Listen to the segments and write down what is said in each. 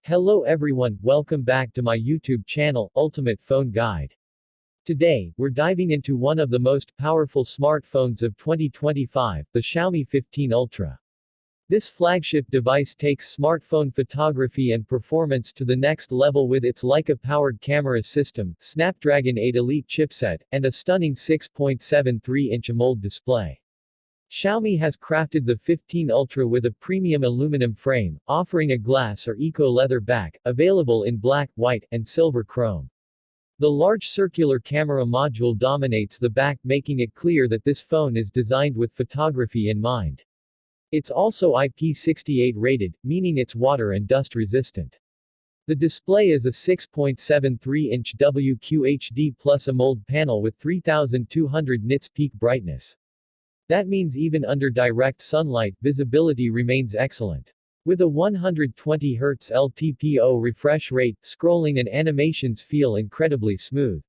Hello everyone, welcome back to my YouTube channel, Ultimate Phone Guide. Today, we're diving into one of the most powerful smartphones of 2025, the Xiaomi 15 Ultra. This flagship device takes smartphone photography and performance to the next level with its Leica-powered camera system, Snapdragon 8 Elite chipset, and a stunning 6.73-inch AMOLED display. Xiaomi has crafted the 15 Ultra with a premium aluminum frame, offering a glass or eco-leather back, available in black, white, and silver chrome. The large circular camera module dominates the back, making it clear that this phone is designed with photography in mind. It's also IP68 rated, meaning it's water and dust resistant. The display is a 6.73-inch WQHD Plus AMOLED panel with 3200 nits peak brightness. That means even under direct sunlight, visibility remains excellent. With a 120 Hz LTPO refresh rate, scrolling and animations feel incredibly smooth.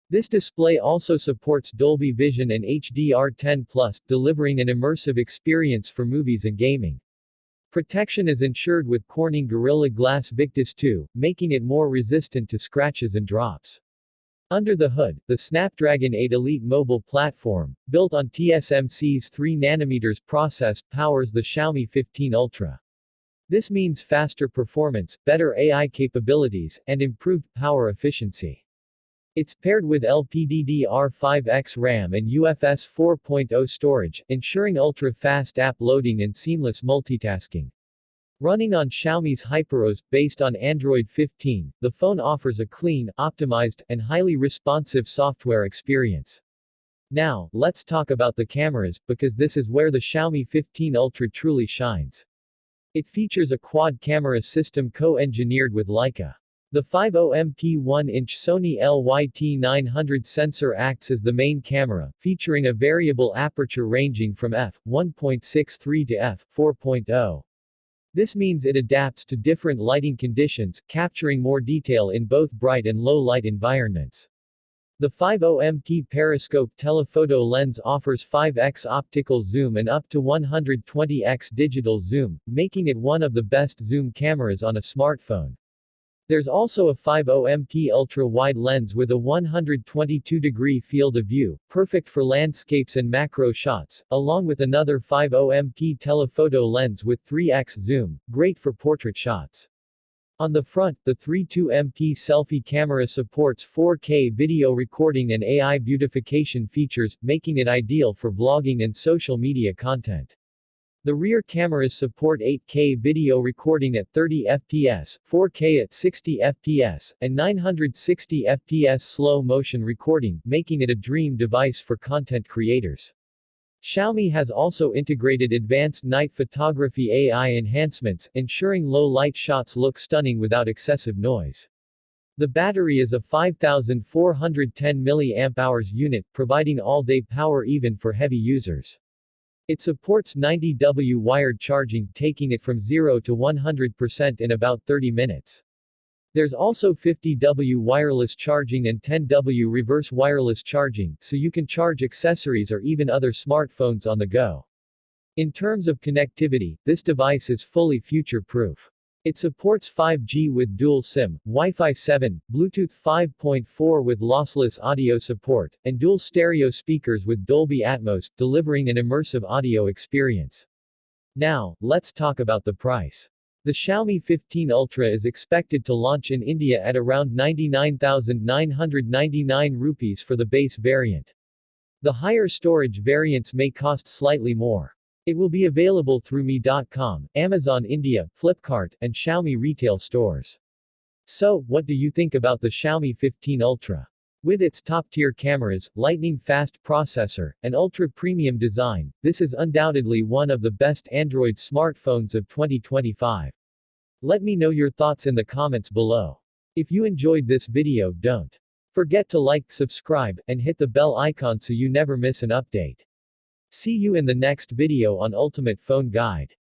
This display also supports Dolby Vision and HDR10+, delivering an immersive experience for movies and gaming. Protection is ensured with Corning Gorilla Glass Victus 2, making it more resistant to scratches and drops. Under the hood, the Snapdragon 8 Elite mobile platform, built on TSMC's 3nm process, powers the Xiaomi 15 Ultra. This means faster performance, better AI capabilities, and improved power efficiency. It's paired with LPDDR5X RAM and UFS 4.0 storage, ensuring ultra-fast app loading and seamless multitasking. Running on Xiaomi's HyperOS, based on Android 15, the phone offers a clean, optimized, and highly responsive software experience. Now, let's talk about the cameras, because this is where the Xiaomi 15 Ultra truly shines. It features a quad camera system co-engineered with Leica. The 50MP 1-inch Sony LYT900 sensor acts as the main camera, featuring a variable aperture ranging from f1.63 to f4.0. This means it adapts to different lighting conditions, capturing more detail in both bright and low light environments. The 50MP periscope telephoto lens offers 5x optical zoom and up to 120x digital zoom, making it one of the best zoom cameras on a smartphone. There's also a 50MP ultra-wide lens with a 122-degree field of view, perfect for landscapes and macro shots, along with another 50MP telephoto lens with 3x zoom, great for portrait shots. On the front, the 32MP selfie camera supports 4K video recording and AI beautification features, making it ideal for vlogging and social media content. The rear cameras support 8K video recording at 30 fps, 4K at 60 fps, and 960 fps slow motion recording, making it a dream device for content creators. Xiaomi has also integrated advanced night photography AI enhancements, ensuring low-light shots look stunning without excessive noise. The battery is a 5410 mAh unit, providing all-day power even for heavy users. It supports 90W wired charging, taking it from 0 to 100% in about 30 minutes. There's also 50W wireless charging and 10W reverse wireless charging, so you can charge accessories or even other smartphones on the go. In terms of connectivity, this device is fully future-proof. It supports 5G with dual SIM, Wi-Fi 7, Bluetooth 5.4 with lossless audio support, and dual stereo speakers with Dolby Atmos, delivering an immersive audio experience. Now, let's talk about the price. The Xiaomi 15 Ultra is expected to launch in India at around 99,999 rupees for the base variant. The higher storage variants may cost slightly more. It will be available through Mi.com, Amazon India, Flipkart, and Xiaomi retail stores. So, what do you think about the Xiaomi 15 Ultra? With its top-tier cameras, lightning-fast processor, and ultra-premium design, this is undoubtedly one of the best Android smartphones of 2025. Let me know your thoughts in the comments below. If you enjoyed this video, don't forget to like, subscribe, and hit the bell icon so you never miss an update. See you in the next video on Ultimate Phone Guide.